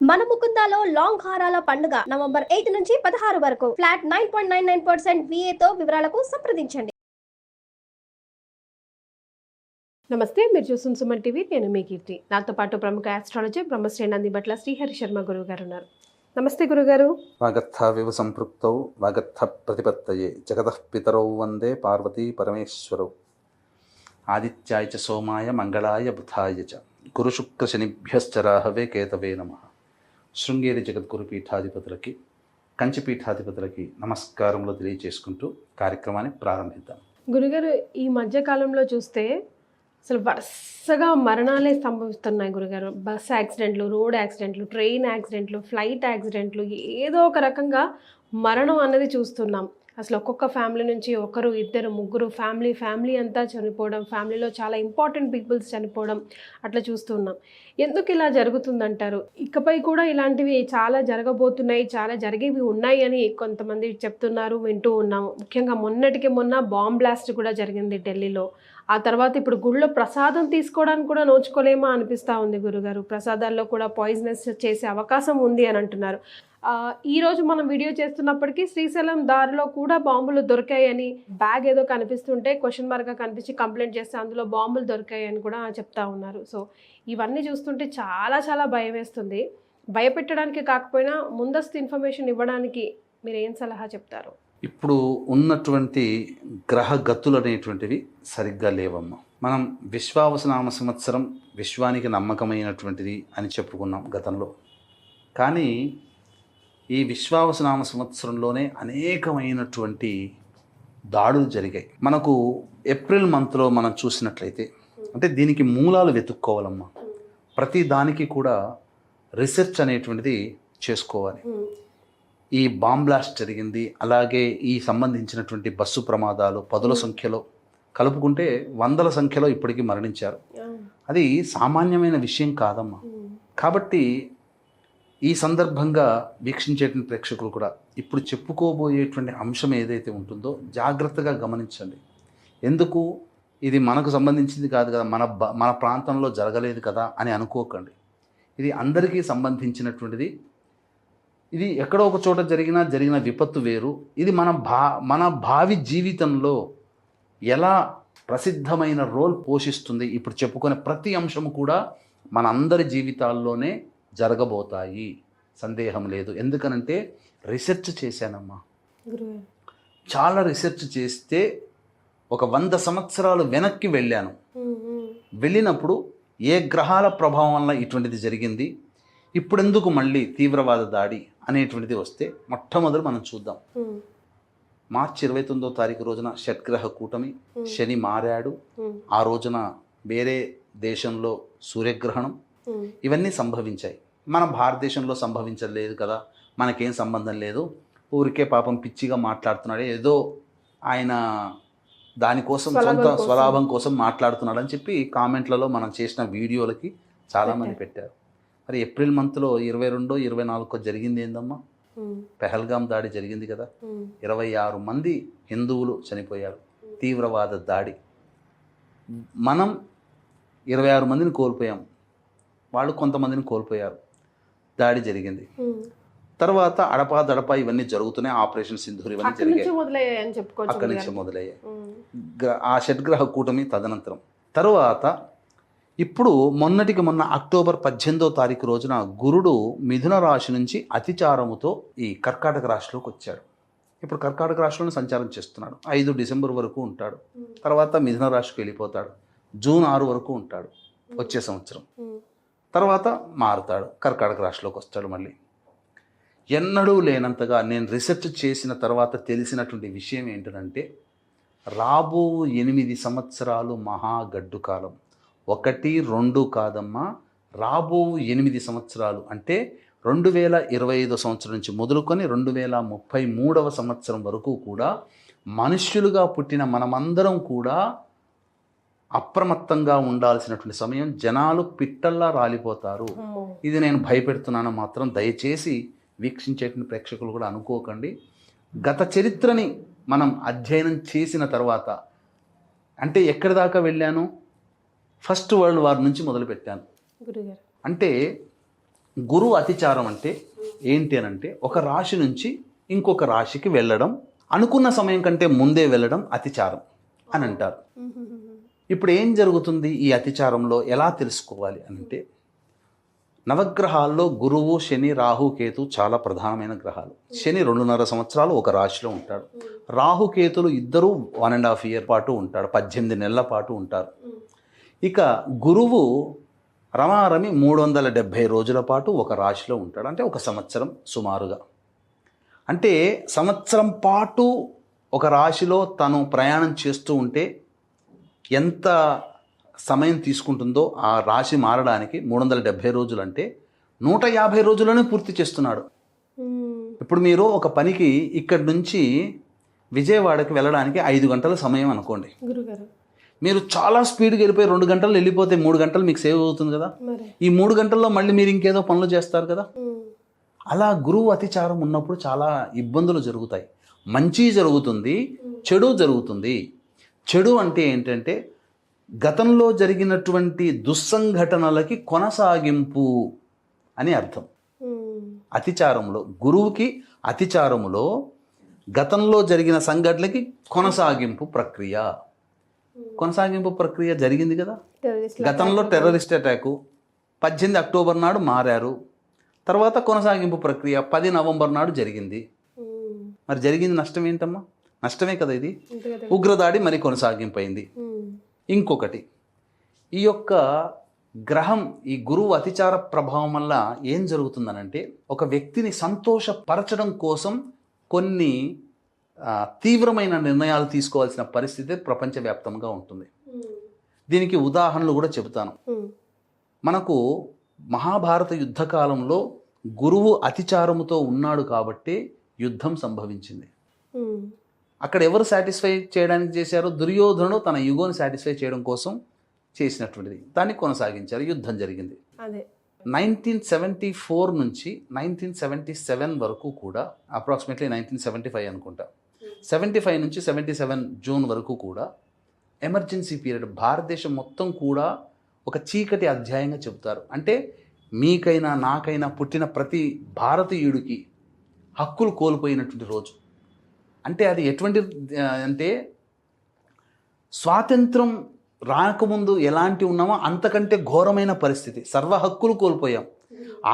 మన ముకుందాలో లాంగ్ హారాల పండుగ నవంబర్ 8 నుంచి 16 వరకు ఫ్లాట్ 9.99% VA తో వివరాలకు సంప్రదించండి. నమస్తే, మీరు చూస్తున్న సుమన్ టీవీ. నేను మీ కీర్తి. నాతో పాటు ప్రముఖ ఆస్ట్రాలజీ బ్రహ్మశ్రీ నందిబట్ల శ్రీహరి శర్మ గురువు గారు ఉన్నారు. నమస్తే గురుగారు. వాగర్థావివ సంపృక్తౌ వాగర్థ ప్రతిపత్తయే జగతః పితరౌ వందే పార్వతీ పరమేశ్వరౌ. ఆదిత్యాయ చ సోమాయ మంగళాయ బుధాయ చ గురు శుక్ర శనిభ్యశ్చ రాహవే కేతవే నమః. శృంగేరి జగద్గురు పీఠాధిపతులకి, కంచి పీఠాధిపతులకి నమస్కారములు తెలియచేసుకుంటూ కార్యక్రమాన్ని ప్రారంభిద్దాం. గురుగారు, ఈ మధ్య కాలంలో చూస్తే అసలు వరుసగా మరణాలే సంభవిస్తున్నాయి గురుగారు. బస్ యాక్సిడెంట్లు, రోడ్ యాక్సిడెంట్లు, ట్రైన్ యాక్సిడెంట్లు, ఫ్లైట్ యాక్సిడెంట్లు, ఏదో ఒక రకంగా మరణం అన్నది చూస్తున్నాం. అసలు ఒక్కొక్క ఫ్యామిలీ నుంచి ఒకరు, ఇద్దరు, ముగ్గురు ఫ్యామిలీ అంతా చనిపోవడం, ఫ్యామిలీలో చాలా ఇంపార్టెంట్ పీపుల్స్ చనిపోవడం అట్లా చూస్తున్నాం. ఎందుకు ఇలా జరుగుతుందంటారు? ఇకపై కూడా ఇలాంటివి చాలా జరగబోతున్నాయి, చాలా జరిగేవి ఉన్నాయి అని కొంతమంది చెప్తున్నారు, వింటూ ఉన్నాము. ముఖ్యంగా మొన్నటికి మొన్న బాంబ్ బ్లాస్ట్ కూడా జరిగింది ఢిల్లీలో. ఆ తర్వాత ఇప్పుడు గుళ్ళో ప్రసాదం తీసుకోవడానికి కూడా నోచుకోలేమా అనిపిస్తూ ఉంది గురుగారు. ప్రసాదాల్లో కూడా పాయిజనస్ చేసే అవకాశం ఉంది అని అంటున్నారు. ఈరోజు మనం వీడియో చేస్తున్నప్పటికీ శ్రీశైలం దారిలో కూడా బాంబులు దొరికాయని, బ్యాగ్ ఏదో కనిపిస్తుంటే క్వశ్చన్ మార్క్గా కనిపించి కంప్లైంట్ చేస్తే అందులో బాంబులు దొరికాయని కూడా చెప్తా ఉన్నారు. సో ఇవన్నీ చూస్తుంటే చాలా భయం వేస్తుంది. భయపెట్టడానికి కాకపోయినా ముందస్తు ఇన్ఫర్మేషన్ ఇవ్వడానికి మీరు ఏం సలహా చెప్తారు? ఇప్పుడు ఉన్నటువంటి గ్రహ గతులు అనేటువంటివి సరిగ్గా లేవమ్మా. మనం విశ్వావసనామ సంవత్సరం విశ్వానికి నమ్మకమైనటువంటిది అని చెప్పుకున్నాం గతంలో. కానీ ఈ విశ్వావసనామ సంవత్సరంలోనే అనేకమైనటువంటి దాడులు జరిగాయి. మనకు ఏప్రిల్ మంత్లో మనం చూసినట్లయితే, అంటే దీనికి మూలాలు వెతుక్కోవాలమ్మా. ప్రతి దానికి కూడా రీసెర్చ్ అనేటువంటిది చేసుకోవాలి. ఈ బాంబ్ బ్లాస్ట్ జరిగింది, అలాగే ఈ సంబంధించినటువంటి బస్సు ప్రమాదాలు 10ల సంఖ్యలో కలుపుకుంటే 100ల సంఖ్యలో ఇప్పటికీ మరణించారు. అది సామాన్యమైన విషయం కాదమ్మా. కాబట్టి ఈ సందర్భంగా వీక్షించేటువంటి ప్రేక్షకులు కూడా ఇప్పుడు చెప్పుకోబోయేటువంటి అంశం ఏదైతే ఉంటుందో జాగ్రత్తగా గమనించండి. ఎందుకు ఇది మనకు సంబంధించింది కాదు కదా, మన ప్రాంతంలో జరగలేదు కదా అని అనుకోకండి. ఇది అందరికీ సంబంధించినటువంటిది. ఇది ఎక్కడో ఒక చోట జరిగిన విపత్తు వేరు. ఇది మన భావి జీవితంలో ఎలా ప్రసిద్ధమైన రోల్ పోషిస్తుంది, ఇప్పుడు చెప్పుకునే ప్రతి అంశము కూడా మన అందరి జీవితాల్లోనే జరగబోతాయి, సందేహం లేదు. ఎందుకనంటే రీసెర్చ్ చేశానమ్మా. చాలా రీసెర్చ్ చేస్తే ఒక 100 సంవత్సరాలు వెనక్కి వెళ్ళినప్పుడు ఏ గ్రహాల ప్రభావం వల్ల ఇటువంటిది జరిగింది, ఇప్పుడెందుకు మళ్ళీ తీవ్రవాద దాడి అనేటువంటిది వస్తే మొట్టమొదటి మనం చూద్దాం. మార్చి 29వ తారీఖు రోజున షట్గ్రహ కూటమి, శని మారాడు. ఆ రోజున వేరే దేశంలో సూర్యగ్రహణం, ఇవన్నీ సంభవించాయి. మన భారతదేశంలో సంభవించలేదు కదా, మనకేం సంబంధం లేదు, ఊరికే పాపం పిచ్చిగా మాట్లాడుతున్నాడు, ఏదో ఆయన దానికోసం సొంత స్వలాభం కోసం మాట్లాడుతున్నాడు అని చెప్పి కామెంట్లలో మనం చేసిన వీడియోలకి చాలామంది పెట్టారు. మరి ఏప్రిల్ మంత్లో 22, 24 జరిగింది ఏందమ్మా? పెహల్గాం దాడి జరిగింది కదా, 26 మంది హిందువులు చనిపోయారు, తీవ్రవాద దాడి. మనం 26 మందిని కోల్పోయాం, వాళ్ళు కొంతమందిని కోల్పోయారు, దాడి జరిగింది. తర్వాత అడపా ఇవన్నీ జరుగుతున్నాయి. ఆపరేషన్ సింధూర్ ఇవన్నీ జరిగాయి, అక్కడి నుంచి మొదలయ్యాయి. ఆ షడ్గ్రహ కూటమి తదనంతరం తర్వాత ఇప్పుడు మొన్నటికి మొన్న అక్టోబర్ 18వ తారీఖు రోజున గురుడు మిథున రాశి నుంచి అతిచారముతో ఈ కర్కాటక రాశిలోకి వచ్చాడు. ఇప్పుడు కర్కాటక రాశిలోనే సంచారం చేస్తున్నాడు. 5 డిసెంబర్ వరకు ఉంటాడు, తర్వాత మిథున రాశికి వెళ్ళిపోతాడు. జూన్ 6 వరకు ఉంటాడు వచ్చే సంవత్సరం. తర్వాత మారుతాడు, కర్కాటక రాశిలోకి వస్తాడు మళ్ళీ. ఎన్నడూ లేనంతగా నేను రీసెర్చ్ చేసిన తర్వాత తెలిసినటువంటి విషయం ఏంటంటే, రాబో 8 సంవత్సరాలు మహాగడ్డు కాలం. 1, 2 కాదమ్మా, రాబో 8 సంవత్సరాలు అంటే 2025 సంవత్సరం నుంచి మొదలుకొని 2033వ సంవత్సరం వరకు కూడా మనుష్యులుగా పుట్టిన మనమందరం కూడా అప్రమత్తంగా ఉండాల్సినటువంటి సమయం. జనాలు పిట్టల్లా రాలిపోతారు. ఇది నేను భయపెడుతున్నాను మాత్రం దయచేసి వీక్షించేటువంటి ప్రేక్షకులు కూడా అనుకోకండి. గత చరిత్రని మనం అధ్యయనం చేసిన తర్వాత, అంటే ఎక్కడి దాకా వెళ్ళాను, ఫస్ట్ వరల్డ్ వార్ నుంచి మొదలుపెట్టాను. అంటే గురువు అతిచారం అంటే ఏంటి అని అంటే ఒక రాశి నుంచి ఇంకొక రాశికి వెళ్ళడం, అనుకున్న సమయం కంటే ముందే వెళ్ళడం అతిచారం అని అంటారు. ఇప్పుడు ఏం జరుగుతుంది ఈ అతిచారంలో ఎలా తెలుసుకోవాలి అని అంటే, నవగ్రహాల్లో గురువు, శని, రాహు, కేతు చాలా ప్రధానమైన గ్రహాలు. శని 2.5 సంవత్సరాలు ఒక రాశిలో ఉంటాడు. రాహు, కేతులు ఇద్దరు 1.5 year పాటు ఉంటాడు, 18 నెలల పాటు ఉంటారు. ఇక గురువు రమారమి 370 రోజుల పాటు ఒక రాశిలో ఉంటాడు, అంటే ఒక సంవత్సరం సుమారుగా. అంటే సంవత్సరం పాటు ఒక రాశిలో తను ప్రయాణం చేస్తూ ఉంటే ఎంత సమయం తీసుకుంటుందో ఆ రాశి మారడానికి 370 రోజులు అంటే 150 రోజుల్లోనే పూర్తి చేస్తున్నాడు. ఇప్పుడు మీరు ఒక పనికి ఇక్కడి నుంచి విజయవాడకి వెళ్ళడానికి 5 గంటల సమయం అనుకోండి. గురుగారు మీరు చాలా స్పీడ్గా వెళ్ళిపోయి 2 గంటలు వెళ్ళిపోతే 3 గంటలు మీకు సేవ్ అవుతుంది కదా. ఈ 3 గంటల్లో మళ్ళీ మీరు ఇంకేదో పనులు చేస్తారు కదా. అలా గురువు అతిచారం ఉన్నప్పుడు చాలా ఇబ్బందులు జరుగుతాయి. మంచి జరుగుతుంది, చెడు జరుగుతుంది. చెడు అంటే ఏంటంటే గతంలో జరిగినటువంటి దుస్సంఘటనలకి కొనసాగింపు అని అర్థం. అతిచారంలో గురువుకి అతిచారములో గతంలో జరిగిన సంఘటనలకి కొనసాగింపు ప్రక్రియ. కొనసాగింపు ప్రక్రియ జరిగింది కదా. గతంలో టెర్రరిస్ట్ అటాకు 18 అక్టోబర్ నాడు మారారు. తర్వాత కొనసాగింపు ప్రక్రియ 10 నవంబర్ నాడు జరిగింది. మరి జరిగింది నష్టం ఏంటమ్మా? నష్టమే కదా ఇది. ఉగ్రదాడి మరి కొనసాగింపు అయింది. ఇంకొకటి, ఈ యొక్క గ్రహం ఈ గురువు అతిచార ప్రభావం వల్ల ఏం జరుగుతుందనంటే, ఒక వ్యక్తిని సంతోషపరచడం కోసం కొన్ని తీవ్రమైన నిర్ణయాలు తీసుకోవాల్సిన పరిస్థితి ప్రపంచవ్యాప్తంగా ఉంటుంది. దీనికి ఉదాహరణలు కూడా చెబుతాను. మనకు మహాభారత యుద్ధకాలంలో గురువు అతిచారముతో ఉన్నాడు కాబట్టి యుద్ధం సంభవించింది. అక్కడ ఎవరు సాటిస్ఫై చేయడానికి చేశారు? దుర్యోధనుడు తన యుగోని సాటిస్ఫై చేయడం కోసం చేసినటువంటిది. దాన్ని కొనసాగించారు, యుద్ధం జరిగింది. 1974 నుంచి 1977 వరకు కూడా, అప్రాక్సిమేట్లీ 1975 అనుకుంటా, 75 నుంచి 77 జూన్ వరకు కూడా ఎమర్జెన్సీ పీరియడ్. భారతదేశం మొత్తం కూడా ఒక చీకటి అధ్యాయంగా చెబుతారు. అంటే మీకైనా నాకైనా పుట్టిన ప్రతి భారతీయుడికి హక్కులు కోల్పోయినటువంటి రోజు. అంటే అది ఎటువంటి అంటే స్వాతంత్రం రాకముందు ఎలాంటి ఉన్నామో అంతకంటే ఘోరమైన పరిస్థితి. సర్వ హక్కులు కోల్పోయాం.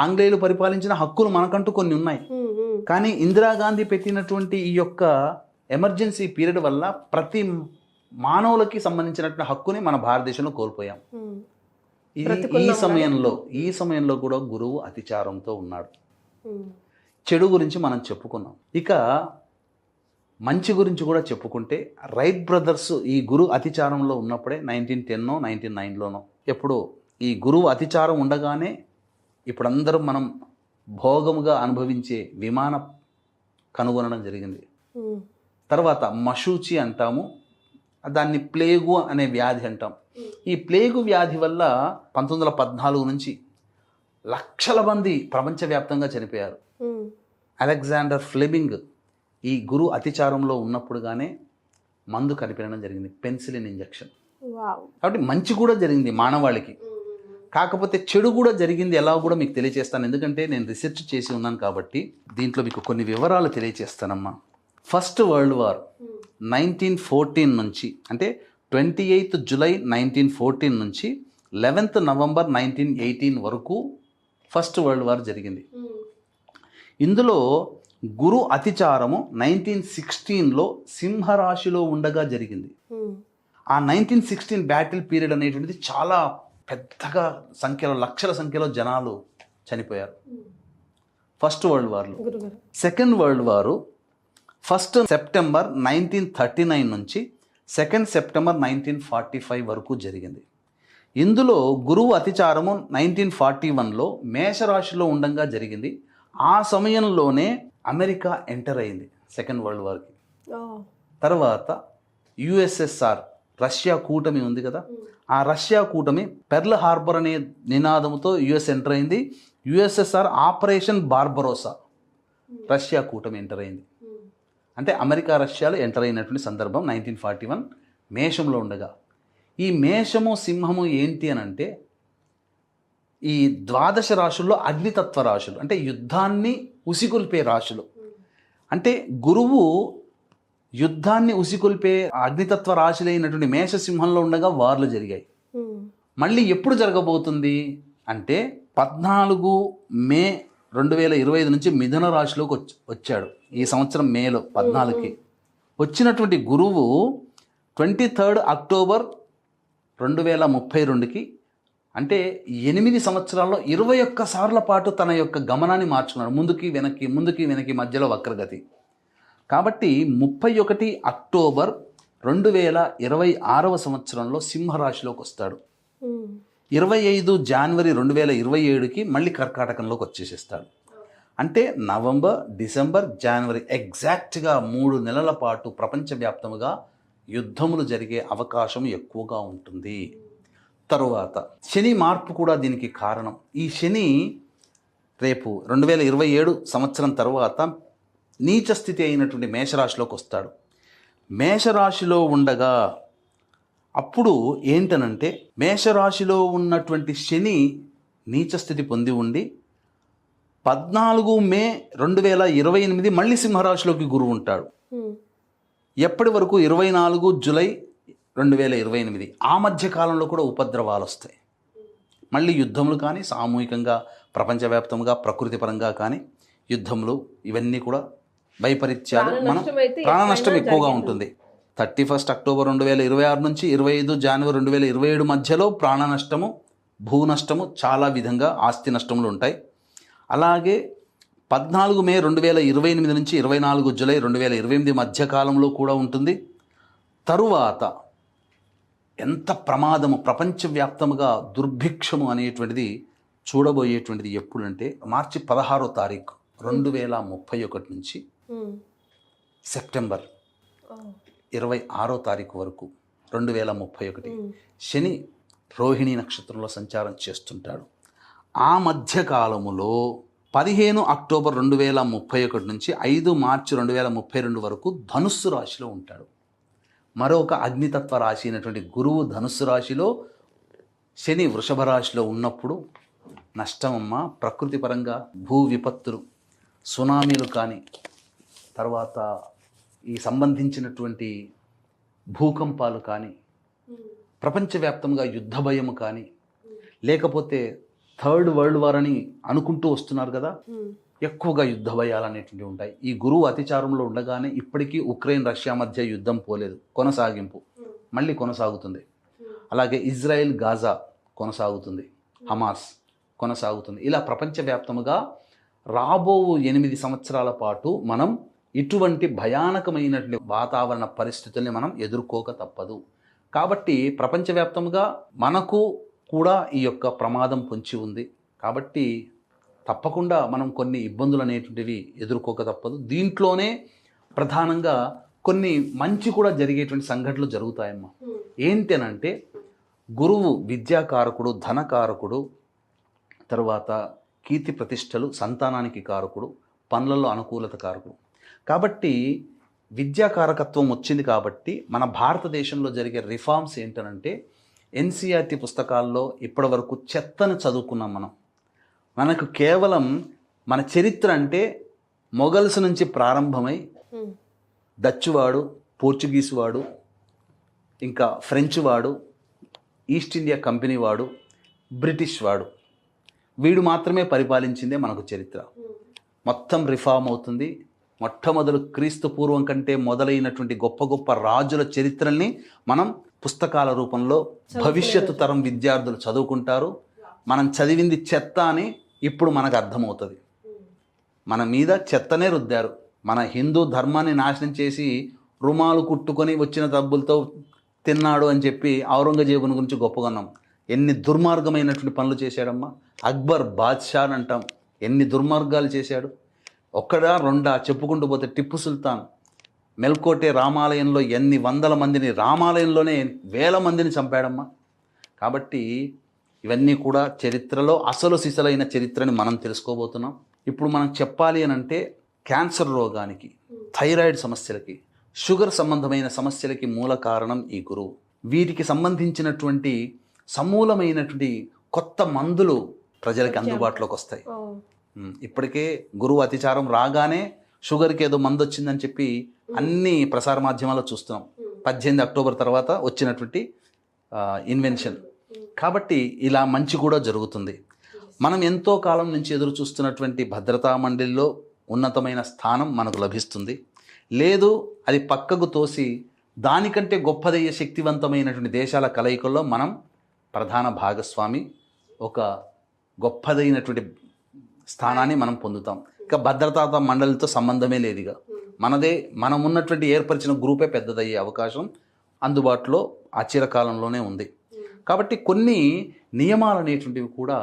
ఆంగ్లేయులు పరిపాలించిన హక్కులు మనకంటూ కొన్ని ఉన్నాయి. కానీ ఇందిరాగాంధీ పెట్టినటువంటి ఈ యొక్క ఎమర్జెన్సీ పీరియడ్ వల్ల ప్రతి మానవులకి సంబంధించినటువంటి హక్కుని మన భారతదేశంలో కోల్పోయాం. ఈ సమయంలో కూడా గురువు అతిచారంతో ఉన్నాడు. చెడు గురించి మనం చెప్పుకున్నాం. ఇక మంచి గురించి కూడా చెప్పుకుంటే, రైట్ బ్రదర్స్ ఈ గురువు అతిచారంలో ఉన్నప్పుడే 1910 1909లోనో ఎప్పుడు ఈ గురువు అతిచారం ఉండగానే ఇప్పుడు అందరం మనం భోగముగా అనుభవించే విమానం కనుగొనడం జరిగింది. తర్వాత మశూచి అంటాము, దాన్ని ప్లేగు అనే వ్యాధి అంటాం. ఈ ప్లేగు వ్యాధి వల్ల 1914 నుంచి లక్షల మంది ప్రపంచవ్యాప్తంగా చనిపోయారు. అలెగ్జాండర్ ఫ్లెమింగ్ ఈ గురు అతిచారంలో ఉన్నప్పుడుగానే మందు కనిపెట్టడం జరిగింది, పెన్సిలిన్ ఇంజెక్షన్. కాబట్టి మంచి కూడా జరిగింది మానవాళికి, కాకపోతే చెడు కూడా జరిగింది. ఎలా కూడా మీకు తెలియజేస్తాను, ఎందుకంటే నేను రీసెర్చ్ చేసి ఉన్నాను కాబట్టి దీంట్లో మీకు కొన్ని వివరాలు తెలియజేస్తానమ్మా. ఫస్ట్ వరల్డ్ వార్ 1914 నుంచి, అంటే 28 జూలై 1914 నుంచి 11 నవంబర్ 1918 వరకు ఫస్ట్ వరల్డ్ వార్ జరిగింది. ఇందులో గురు అతిచారము 1916లో సింహరాశిలో ఉండగా జరిగింది. ఆ 1916 బ్యాటిల్ పీరియడ్ అనేటువంటిది చాలా పెద్దగా సంఖ్యలో, లక్షల సంఖ్యలో జనాలు చనిపోయారు ఫస్ట్ వరల్డ్ వార్లో. సెకండ్ వరల్డ్ వారు 1 సెప్టెంబర్ 1939 నుంచి 2 సెప్టెంబర్ 1945 వరకు జరిగింది. ఇందులో గురువు అతిచారము 1941లో మేషరాశిలో ఉండగా జరిగింది. ఆ సమయంలోనే అమెరికా ఎంటర్ అయింది సెకండ్ వరల్డ్ వార్కి. తర్వాత యుఎస్ఎస్ఆర్, రష్యా కూటమి ఉంది కదా, ఆ రష్యా కూటమి పెర్ల్ హార్బర్ అనే నినాదంతో యుఎస్ ఎంటర్ అయింది. యుఎస్ఎస్ఆర్ ఆపరేషన్ బార్బరోసా, రష్యా కూటమి ఎంటర్ అయింది. అంటే అమెరికా రష్యాలు ఎంటర్ అయినటువంటి సందర్భం 1941 మేషంలో ఉండగా. ఈ మేషము సింహము ఏంటి అని అంటే, ఈ ద్వాదశ రాశుల్లో అగ్నితత్వ రాశులు, అంటే యుద్ధాన్ని ఉసిగొల్పే రాశులు. అంటే గురువు యుద్ధాన్ని ఉసిగొల్పే అగ్నితత్వ రాశులైనటువంటి మేషసింహంలో ఉండగా వార్లు జరిగాయి. మళ్ళీ ఎప్పుడు జరగబోతుంది అంటే 14 మే 2025 నుంచి మిథున రాశిలోకి వచ్చాడు. ఈ సంవత్సరం మేలో 14కి వచ్చినటువంటి గురువు 23 అక్టోబర్ 2032కి, అంటే 8 సంవత్సరాల్లో 21 సార్ల పాటు తన యొక్క గమనాన్ని మార్చుకున్నాడు. ముందుకి వెనక్కి మధ్యలో వక్రగతి. కాబట్టి 31 అక్టోబర్ 2026వ సంవత్సరంలో సింహరాశిలోకి వస్తాడు. 25 జనవరి 2027కి మళ్ళీ కర్కాటకంలోకి వచ్చేసేస్తాడు. అంటే నవంబర్, డిసెంబర్, జనవరి ఎగ్జాక్ట్గా 3 నెలల పాటు ప్రపంచవ్యాప్తంగా యుద్ధములు జరిగే అవకాశం ఎక్కువగా ఉంటుంది. తరువాత శని మార్పు కూడా దీనికి కారణం. ఈ శని రేపు 2027 సంవత్సరం తర్వాత నీచ స్థితి అయినటువంటి మేషరాశిలోకి వస్తాడు. మేషరాశిలో ఉండగా అప్పుడు ఏంటనంటే మేషరాశిలో ఉన్నటువంటి శని నీచ స్థితి పొంది ఉండి 14 మే 2028 మళ్ళీ సింహరాశిలోకి గురువు ఉంటాడు. ఎప్పటి వరకు 24 జూలై 2028. ఆ మధ్య కాలంలో కూడా ఉపద్రవాలు వస్తాయి. మళ్ళీ యుద్ధములు కానీ సామూహికంగా ప్రపంచవ్యాప్తంగా ప్రకృతి పరంగా కానీ యుద్ధములు ఇవన్నీ కూడా వైపరీత్యాలు, మనం ప్రాణ నష్టం ఎక్కువగా ఉంటుంది. 31 అక్టోబర్ 2026 నుంచి 25 జనవరి 2027 మధ్యలో ప్రాణ నష్టము, భూ నష్టము, చాలా విధంగా ఆస్తి నష్టములు ఉంటాయి. అలాగే 14 మే 2028 నుంచి 24 జూలై 2028 మధ్య కాలంలో కూడా ఉంటుంది. తరువాత ఎంత ప్రమాదము, ప్రపంచవ్యాప్తముగా దుర్భిక్షము అనేటువంటిది చూడబోయేటువంటిది ఎప్పుడంటే మార్చి 16వ తారీఖు 2031 నుంచి సెప్టెంబర్ 26వ తారీఖు వరకు 2031 శని రోహిణి నక్షత్రంలో సంచారం చేస్తుంటాడు. ఆ మధ్య కాలములో 15 అక్టోబర్ 2031 నుంచి 5 మార్చి 2032 వరకు ధనుస్సు రాశిలో ఉంటాడు. మరొక అగ్నితత్వ రాశి అయినటువంటి గురువు ధనుస్సు రాశిలో, శని వృషభ రాశిలో ఉన్నప్పుడు నష్టమమ్మ. ప్రకృతి పరంగా భూ విపత్తులు, సునామీలు కానీ, తర్వాత ఈ సంబంధించినటువంటి భూకంపాలు కానీ, ప్రపంచవ్యాప్తంగా యుద్ధ భయము కానీ, లేకపోతే థర్డ్ వరల్డ్ వార్ అని అనుకుంటూ వస్తున్నారు కదా, ఎక్కువగా యుద్ధ భయాలు అనేటువంటివి ఉంటాయి. ఈ గురువు అతిచారంలో ఉండగానే ఇప్పటికీ ఉక్రెయిన్ రష్యా మధ్య యుద్ధం పోలేదు, కొనసాగింపు మళ్ళీ కొనసాగుతుంది. అలాగే ఇజ్రాయెల్ గాజా కొనసాగుతుంది, హమాస్ కొనసాగుతుంది. ఇలా ప్రపంచవ్యాప్తముగా రాబో 8 సంవత్సరాల పాటు మనం ఇటువంటి భయానకమైనటువంటి వాతావరణ పరిస్థితుల్ని మనం ఎదుర్కోక తప్పదు. కాబట్టి ప్రపంచవ్యాప్తంగా మనకు కూడా ఈ యొక్క ప్రమాదం పొంచి ఉంది. కాబట్టి తప్పకుండా మనం కొన్ని ఇబ్బందులు అనేటువంటివి ఎదుర్కోక తప్పదు. దీంట్లోనే ప్రధానంగా కొన్ని మంచి కూడా జరిగేటువంటి సంఘటనలు జరుగుతాయమ్మా. ఏంటి అనంటే గురువు విద్యాకారకుడు, ధనకారకుడు, తర్వాత కీర్తి ప్రతిష్టలు, సంతానానికి కారకుడు, పనులలో అనుకూలత కారకుడు. కాబట్టి విద్యాకారకత్వం వచ్చింది. కాబట్టి మన భారతదేశంలో జరిగే రిఫార్మ్స్ ఏంటనంటే ఎన్సీఆర్టీ పుస్తకాల్లో ఇప్పటి వరకు చెత్తను చదువుకున్నాం మనం. మనకు కేవలం మన చరిత్ర అంటే మొఘల్స్ నుంచి ప్రారంభమై డచ్ వాడు, పోర్చుగీస్ వాడు, ఇంకా ఫ్రెంచ్ వాడు, ఈస్ట్ ఇండియా కంపెనీ వాడు, బ్రిటిష్ వాడు, వీడు మాత్రమే పరిపాలించిందే మనకు చరిత్ర. మొత్తం రిఫార్మ్ అవుతుంది. మొట్టమొదలు క్రీస్తు పూర్వం కంటే మొదలైనటువంటి గొప్ప గొప్ప రాజుల చరిత్రల్ని మనం పుస్తకాల రూపంలో భవిష్యత్తు తరం విద్యార్థులు చదువుకుంటారు. మనం చదివింది చెత్త అని ఇప్పుడు మనకు అర్థమవుతుంది. మన మీద చెత్తనే రుద్దారు. మన హిందూ ధర్మాన్ని నాశనం చేసి రుమాలు కుట్టుకొని వచ్చిన డబ్బులతో తిన్నాడు అని చెప్పి ఔరంగజేబుని గురించి గొప్పగొన్నాం. ఎన్ని దుర్మార్గమైనటువంటి పనులు చేశాడమ్మా. అక్బర్ బాద్షా అంటాం, ఎన్ని దుర్మార్గాలు చేశాడు. ఒక్కడా రెండా చెప్పుకుంటూ పోతే టిప్పు సుల్తాన్ మెల్కోటే రామాలయంలో ఎన్ని వందల మందిని, రామాలయంలోనే వేల మందిని చంపాడమ్మా. కాబట్టి ఇవన్నీ కూడా చరిత్రలో అసలు సిసలైన చరిత్రని మనం తెలుసుకోబోతున్నాం. ఇప్పుడు మనం చెప్పాలి అని అంటే క్యాన్సర్ రోగానికి, థైరాయిడ్ సమస్యలకి, షుగర్ సంబంధమైన సమస్యలకి మూల కారణం ఈ గురువు. వీటికి సంబంధించినటువంటి సమూలమైనటువంటి కొత్త మందులు ప్రజలకి అందుబాటులోకి వస్తాయి. ఇప్పటికే గురువు అతిచారం రాగానే షుగర్కి ఏదో మందు వచ్చిందని చెప్పి అన్ని ప్రసార మాధ్యమాల్లో చూస్తున్నాం. 18 అక్టోబర్ తర్వాత వచ్చినటువంటి ఇన్వెన్షన్. కాబట్టి ఇలా మంచి కూడా జరుగుతుంది. మనం ఎంతో కాలం నుంచి ఎదురు చూస్తున్నటువంటి భద్రతా మండలిలో ఉన్నతమైన స్థానం మనకు లభిస్తుంది. లేదు అది పక్కకు తోసి దానికంటే గొప్పదయ్యే శక్తివంతమైనటువంటి దేశాల కలయికల్లో మనం ప్రధాన భాగస్వామి, ఒక గొప్పదైనటువంటి స్థానాన్ని మనం పొందుతాం. ఇక భద్రతా మండలితో సంబంధమే లేదు. ఇక మనం ఉన్నటువంటి ఏర్పరిచిన గ్రూపే పెద్దదయ్యే అవకాశం అందుబాటులో ఆ చిరకాలంలోనే ఉంది. కాబట్టి కొన్ని నియమాలు అనేటువంటివి కూడా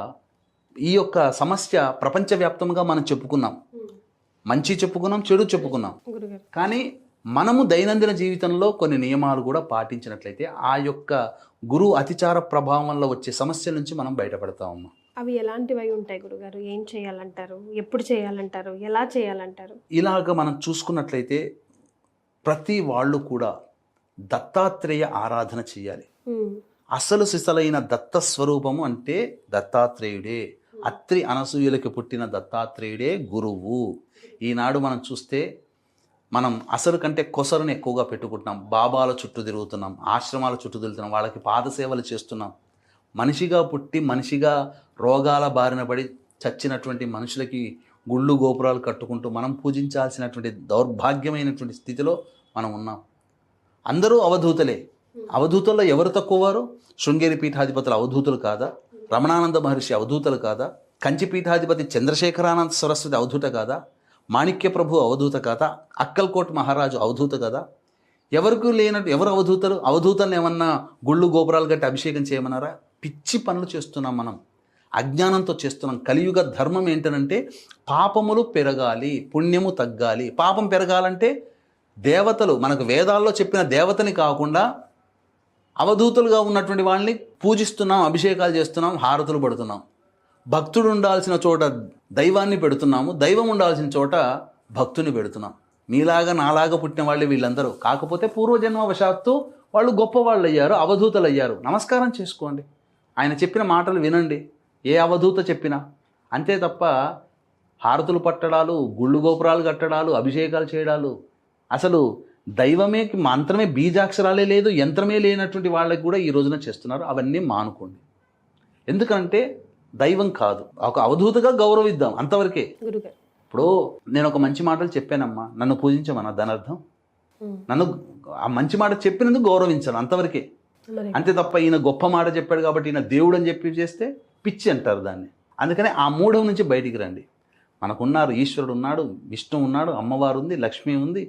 ఈ యొక్క సమస్య ప్రపంచవ్యాప్తంగా మనం చెప్పుకున్నాం, మంచి చెప్పుకున్నాం, చెడు చెప్పుకున్నాం. కానీ మనము దైనందిన జీవితంలో కొన్ని నియమాలు కూడా పాటించినట్లయితే ఆ యొక్క గురువు అతిచార ప్రభావం వల్ల వచ్చే సమస్యల నుంచి మనం బయటపడతామమ్మా. అవి ఎలాంటివి ఉంటాయి గురుగారు? ఏం చేయాలంటారు? ఎప్పుడు చేయాలంటారు? ఎలా చేయాలంటారు? ఇలాగ మనం చూసుకున్నట్లయితే ప్రతి వాళ్ళు కూడా దత్తాత్రేయ ఆరాధన చేయాలి. అసలు సిసలైన దత్త స్వరూపము అంటే దత్తాత్రేయుడే. అత్రి అనసూయులకి పుట్టిన దత్తాత్రేయుడే గురువు. ఈనాడు మనం చూస్తే మనం అసలు కంటే కొసరుని ఎక్కువగా పెట్టుకుంటున్నాం. బాబాల చుట్టూ తిరుగుతున్నాం, ఆశ్రమాల చుట్టూ తిరుగుతున్నాం, వాళ్ళకి పాదసేవలు చేస్తున్నాం. మనిషిగా పుట్టి మనిషిగా రోగాల బారిన పడి చచ్చినటువంటి మనుషులకి గుళ్ళు గోపురాలు కట్టుకుంటూ మనం పూజించాల్సినటువంటి దౌర్భాగ్యమైనటువంటి స్థితిలో మనం ఉన్నాం. అందరూ అవధూతలే. అవధూతల్లో ఎవరు తక్కువ వారు? శృంగేరి పీఠాధిపతులు అవధూతులు కాదా? రమణానంద మహర్షి అవధూతలు కాదా? కంచి పీఠాధిపతి చంద్రశేఖరానంద సరస్వతి అవధూత కాదా? మాణిక్య ప్రభు అవధూత కాదా? అక్కల్కోట్ మహారాజు అవధూత కదా? ఎవరికి లేనట్టు ఎవరు అవధూతలు? అవధూతలను ఏమన్నా గుళ్ళు గోపురాలు కట్టి అభిషేకం చేయమన్నారా? పిచ్చి పనులు చేస్తున్నాం, మనం అజ్ఞానంతో చేస్తున్నాం. కలియుగ ధర్మం ఏంటనంటే పాపములు పెరగాలి, పుణ్యము తగ్గాలి. పాపం పెరగాలంటే దేవతలు, మనకు వేదాల్లో చెప్పిన దేవతని కాకుండా అవధూతలుగా ఉన్నటువంటి వాళ్ళని పూజిస్తున్నాం, అభిషేకాలు చేస్తున్నాం, హారతులు పడుతున్నాం. భక్తుడు ఉండాల్సిన చోట దైవాన్ని పెడుతున్నాము, దైవం ఉండాల్సిన చోట భక్తుని పెడుతున్నాం. మీలాగా నాలాగా పుట్టిన వాళ్ళే వీళ్ళందరూ. కాకపోతే పూర్వజన్మ వశాత్తు వాళ్ళు గొప్పవాళ్ళు అయ్యారు, అవధూతలు అయ్యారు. నమస్కారం చేసుకోండి, ఆయన చెప్పిన మాటలు వినండి, ఏ అవధూత చెప్పినా. అంతే తప్ప హారతులు పట్టడాలు, గుళ్ళు గోపురాలు కట్టడాలు, అభిషేకాలు చేయడాలు, అసలు దైవమే మంత్రమే బీజాక్షరాలే లేదు, యంత్రమే లేనటువంటి వాళ్ళకి కూడా ఈ రోజున చేస్తున్నారు. అవన్నీ మానుకోండి. ఎందుకంటే దైవం కాదు, ఒక అవధూతగా గౌరవిద్దాం, అంతవరకే. ఇప్పుడు నేను ఒక మంచి మాటలు చెప్పానమ్మా, నన్ను పూజించమన్నా, దాని అర్థం నన్ను ఆ మంచి మాట చెప్పినందుకు గౌరవించాను, అంతవరకే. అంతే తప్ప ఈయన గొప్ప మాట చెప్పాడు కాబట్టి ఈయన దేవుడు అని చెప్పి చేస్తే పిచ్చి అంటారు దాన్ని. అందుకనే ఆ మూఢం నుంచి బయటికి రండి. మనకున్నారు, ఈశ్వరుడు ఉన్నాడు, విష్ణు ఉన్నాడు, అమ్మవారు ఉంది, లక్ష్మి ఉంది,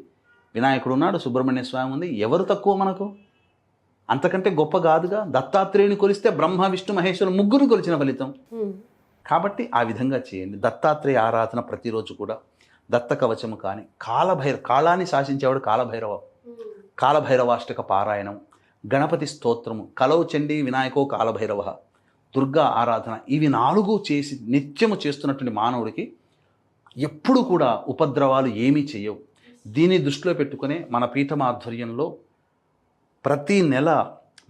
వినాయకుడు ఉన్నాడు, సుబ్రహ్మణ్య స్వామి ఉంది. ఎవరు తక్కువ మనకు? అంతకంటే గొప్ప కాదుగా. దత్తాత్రేయుని కొలిస్తే బ్రహ్మ విష్ణు మహేశ్వరుడు ముగ్గురు కొలిచిన ఫలితం. కాబట్టి ఆ విధంగా చేయండి. దత్తాత్రేయ ఆరాధన ప్రతిరోజు కూడా దత్త కవచము కానీ, కాలాన్ని శాసించేవాడు కాలభైరవాష్టక పారాయణం, గణపతి స్తోత్రము, కలవు చండీ వినాయకో కాలభైరవ, దుర్గా ఆరాధన, ఇవి 4 చేసి నిత్యము చేస్తున్నటువంటి మానవుడికి ఎప్పుడు కూడా ఉపద్రవాలు ఏమీ చేయవు. దీన్ని దృష్టిలో పెట్టుకునే మన పీఠం ఆధ్వర్యంలో ప్రతి నెల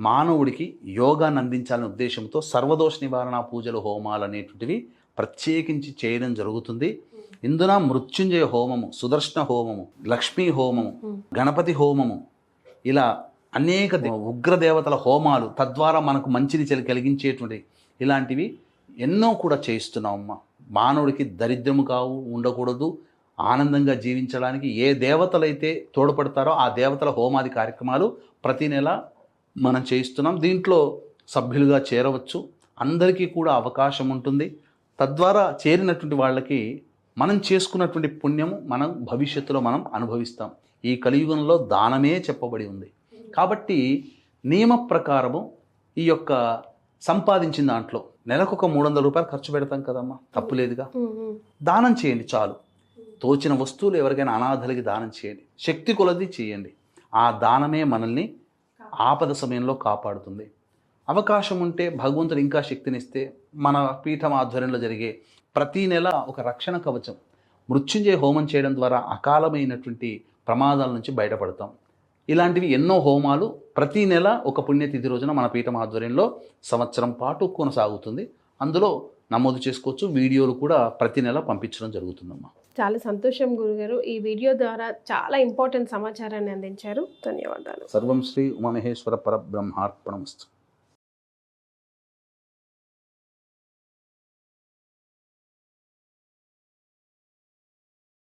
మానవుడికి యోగాన్ని అందించాలనే ఉద్దేశంతో సర్వదోష నివారణ పూజలు, హోమాలు అనేటువంటివి ప్రత్యేకించి చేయడం జరుగుతుంది. ఇందున మృత్యుంజయ హోమము, సుదర్శన హోమము, లక్ష్మీ హోమము, గణపతి హోమము, ఇలా అనేక ఉగ్రదేవతల హోమాలు, తద్వారా మనకు మంచిని కలిగించేటువంటి ఇలాంటివి ఎన్నో కూడా చేయిస్తున్నామమ్మా. మానవుడికి దరిద్రము ఉండకూడదు, ఆనందంగా జీవించడానికి ఏ దేవతలైతే తోడ్పడతారో ఆ దేవతల హోమాది కార్యక్రమాలు ప్రతి నెల మనం చేయిస్తున్నాం. దీంట్లో సభ్యులుగా చేరవచ్చు, అందరికీ కూడా అవకాశం ఉంటుంది. తద్వారా చేరినటువంటి వాళ్ళకి మనం చేసుకున్నటువంటి పుణ్యము మనం భవిష్యత్తులో మనం అనుభవిస్తాం. ఈ కలియుగంలో దానమే చెప్పబడి ఉంది. కాబట్టి నియమ ప్రకారము ఈ యొక్క సంపాదించిన దాంట్లో నెలకు ఒక 300 రూపాయలు ఖర్చు పెడతాం కదమ్మా, తప్పు లేదుగా. దానం చేయండి చాలు. తోచిన వస్తువులు ఎవరికైనా అనాథలకి దానం చేయండి, శక్తి కొలది చేయండి. ఆ దానమే మనల్ని ఆపద సమయంలో కాపాడుతుంది. అవకాశం ఉంటే భగవంతుడు ఇంకా శక్తినిస్తే మన పీఠం ఆధ్వర్యంలో జరిగే ప్రతి నెల ఒక రక్షణ కవచం, మృత్యుంజయ హోమం చేయడం ద్వారా అకాలమైనటువంటి ప్రమాదాల నుంచి బయటపడతాం. ఇలాంటివి ఎన్నో హోమాలు ప్రతి నెల ఒక పుణ్యతిథి రోజున మన పీఠం ఆధ్వర్యంలో సంవత్సరం పాటు కొనసాగుతుంది. అందులో నమోదు చేసుకోవచ్చు. వీడియోలు కూడా ప్రతి నెల పంపించడం జరుగుతుందమ్మా. చాలా సంతోషం గురుగారు, ఈ వీడియో ద్వారా చాలా ఇంపార్టెంట్ సమాచారాన్ని అందించారు. ధన్యవాదాలు. సర్వం శ్రీ ఉమామహేశ్వర పరబ్రహ్మార్పణమస్తు.